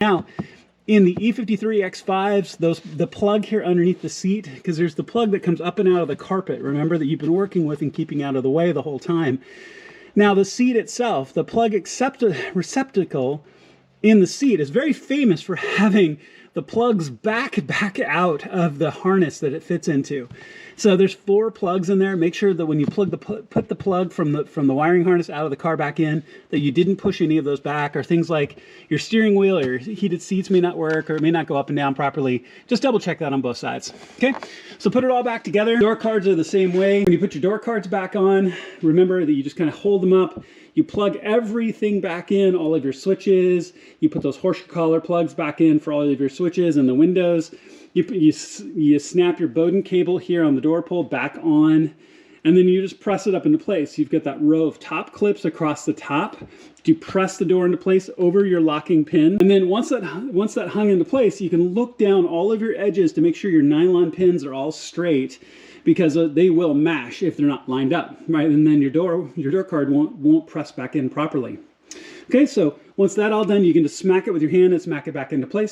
Now, in the E53X5s, the plug here underneath the seat, because there's the plug that comes up and out of the carpet, remember, that you've been working with and keeping out of the way the whole time. Now, the seat itself, the plug receptacle in the seat is very famous for having the plugs back out of the harness that it fits into. So there's 4 plugs in there. Make sure that when you put the plug from the wiring harness out of the car back in, that you didn't push any of those back, or things like your steering wheel or your heated seats may not work, or it may not go up and down properly. Just double check that on both sides. Okay, so put it all back together. Door cards are the same way. When you put your door cards back on, remember that you just kind of hold them up. You plug everything back in, all of your switches. You put those horseshoe collar plugs back in for all of your switches and the windows. You snap your Bowden cable here on the door pull back on, and then you just press it up into place. You've got that row of top clips across the top. You press the door into place over your locking pin, and then once that hung into place, you can look down all of your edges to make sure your nylon pins are all straight, because they will mash if they're not lined up, right? And then your door card won't press back in properly. Okay, so once that's all done, you can just smack it with your hand and smack it back into place.